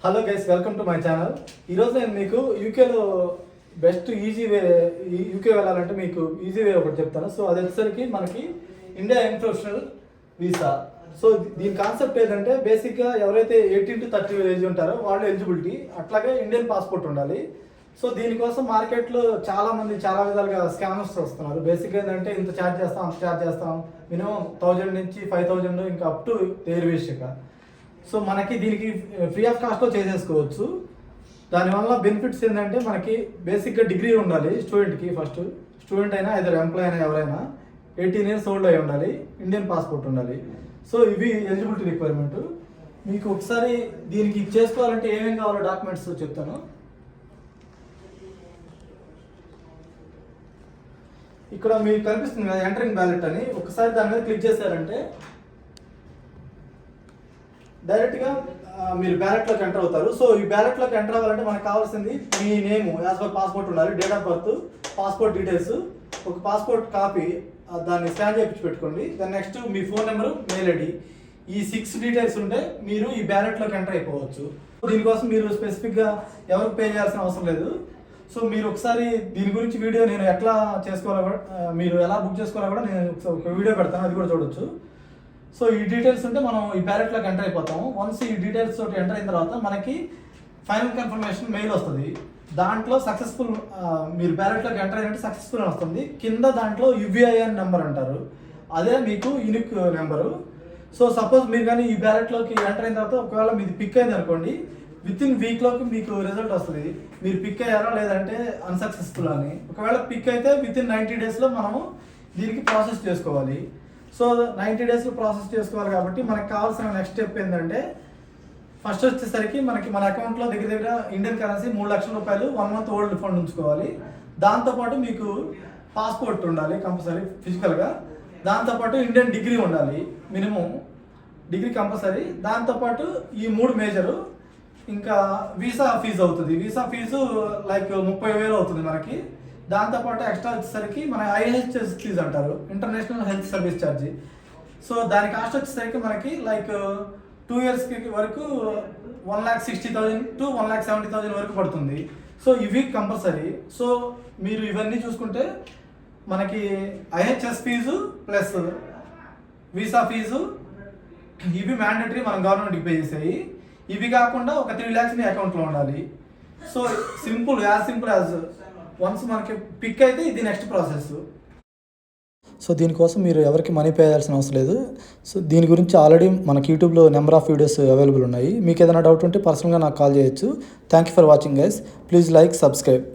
Hello guys, welcome to my channel. ఈరోజు నేను మీకు యూకేలో బెస్ట్ ఈజీ వే, యూకే వెళ్ళాలంటే మీకు ఈజీ వే ఒకటి చెప్తాను. సో అది వచ్చేసరికి మనకి India young professional visa. So దీని కాన్సెప్ట్ ఏంటంటే బేసిక్గా ఎవరైతే 18 to 30 ఏజ్ ఉంటారో వాళ్ళు ఎలిజిబిలిటీ, అట్లాగే ఇండియన్ పాస్పోర్ట్ ఉండాలి. సో దీనికోసం మార్కెట్లో చాలామంది చాలా విధాలుగా స్కామర్స్ వస్తున్నారు. బేసిక్గా ఏంటంటే ఇంత ఛార్జ్ చేస్తాం, అంత ఛార్జ్ చేస్తాం, మినిమం 1000 నుంచి 5000 ఇంకా అప్ టు ఎయిర్వేషిక. సో మనకి దీనికి ఫ్రీ ఆఫ్ కాస్ట్లో చేసేసుకోవచ్చు. దానివల్ల బెనిఫిట్స్ ఏంటంటే మనకి బేసిక్గా డిగ్రీ ఉండాలి స్టూడెంట్కి. ఫస్ట్ స్టూడెంట్ అయినా ఇద్దరు ఎంప్లాయ్ అయినా ఎవరైనా 18 years ఓల్డ్ అయి ఉండాలి, ఇండియన్ పాస్పోర్ట్ ఉండాలి. సో ఇవి ఎలిజిబిలిటీ రిక్వైర్మెంట్. మీకు ఒకసారి దీనికి చేసుకోవాలంటే ఏమేమి కావాలో డాక్యుమెంట్స్ చెప్తాను. ఇక్కడ మీకు కనిపిస్తుంది కదా ఎంటరింగ్ బ్యాలెట్ అని, ఒకసారి దాని మీద క్లిక్ చేశారంటే డైరెక్ట్గా మీరు బ్యాలెట్లోకి ఎంటర్ అవుతారు. సో ఈ బ్యాలెట్లోకి ఎంటర్ అవ్వాలంటే మనకు కావాల్సింది మీ నేమ్ యాజ్ పర్ పాస్పోర్ట్ ఉండాలి, date of birth, passport details, ఒక పాస్పోర్ట్ కాపీ దాన్ని స్కాన్ చేయించి పెట్టుకోండి. దాని నెక్స్ట్ మీ ఫోన్ నెంబరు, మెయిల్ ఐడి, ఈ 6 డీటెయిల్స్ ఉంటే మీరు ఈ బ్యాలెట్లోకి ఎంటర్ అయిపోవచ్చు. దీనికోసం మీరు స్పెసిఫిక్గా ఎవరికి పే చేయాల్సిన అవసరం లేదు. సో మీరు ఒకసారి దీని గురించి వీడియో నేను ఎట్లా చేసుకోవాలో కూడా, మీరు ఎలా బుక్ చేసుకోవాలో కూడా నేను ఒక వీడియో పెడతాను, అది కూడా చూడొచ్చు. సో ఈ డీటెయిల్స్ ఉంటే మనం ఈ బ్యాలెట్లోకి ఎంటర్ అయిపోతాము. వన్స్ ఈ డీటెయిల్స్ తోటి ఎంటర్ అయిన తర్వాత మనకి ఫైనల్ కన్ఫర్మేషన్ మెయిల్ వస్తుంది. దాంట్లో సక్సెస్ఫుల్, మీరు బ్యాలెట్లోకి ఎంటర్ అయినట్టు సక్సెస్ఫుల్ అని వస్తుంది. కింద దాంట్లో యువిఐఎన్ నెంబర్ అంటారు, అదే మీకు యూనిక్ నెంబరు. సో సపోజ్ మీరు కానీ ఈ బ్యాలెట్లోకి ఎంటర్ అయిన తర్వాత ఒకవేళ మీది పిక్ అయింది అనుకోండి, విత్ ఇన్ వీక్లోకి మీకు రిజల్ట్ వస్తుంది, మీరు పిక్ అయ్యారా లేదంటే అన్సక్సెస్ఫుల్ అని. ఒకవేళ పిక్ అయితే విత్ ఇన్ 90 daysలో మనము దీనికి ప్రాసెస్ చేసుకోవాలి. సో 90 daysలో ప్రాసెస్ చేసుకోవాలి కాబట్టి మనకు కావాల్సిన నెక్స్ట్ స్టెప్ ఏంటంటే, ఫస్ట్ వచ్చేసరికి మనకి మన అకౌంట్లో దగ్గర ఇండియన్ కరెన్సీ 3 లక్షల రూపాయలు 1 month ఓల్డ్ ఫండ్ ఉంచుకోవాలి. దాంతోపాటు మీకు పాస్పోర్ట్ ఉండాలి కంపల్సరీ ఫిజికల్గా. దాంతోపాటు ఇండియన్ డిగ్రీ ఉండాలి, మినిమం డిగ్రీ కంపల్సరీ. దాంతోపాటు ఈ 3 మేజరు. ఇంకా వీసా ఫీజు అవుతుంది, వీసా ఫీజు లైక్ 30,000 అవుతుంది మనకి. దాంతోపాటు ఎక్స్ట్రా వచ్చేసరికి మన IHS ఫీజు అంటారు, international health service charge. So దాని కాస్ట్ వచ్చేసరికి మనకి లైక్ 2 years వరకు 1,60,000 to 1,70,000 వరకు పడుతుంది. సో ఇవి కంపల్సరీ. సో మీరు ఇవన్నీ చూసుకుంటే మనకి IHS fee plus visa fee ఇవి మ్యాండేటరీ, మనం గవర్నమెంట్కి పే చేసేవి. ఇవి కాకుండా ఒక 3 lakhs మీ అకౌంట్లో ఉండాలి. సో సింపుల్ యాజ్ వన్స్ మనకి పిక్ అయితే ఇది నెక్స్ట్ ప్రాసెస్. సో దీనికోసం మీరు ఎవరికి మనీ పే చేయాల్సిన అవసరం లేదు. సో దీని గురించి ఆల్రెడీ మనకి యూట్యూబ్లో నెంబర్ ఆఫ్ వీడియోస్ అవైలబుల్ ఉన్నాయి. మీకు ఏదైనా డౌట్ ఉంటే పర్సనల్గా నాకు కాల్ చేయొచ్చు. Thank you for watching guys. Please like, subscribe.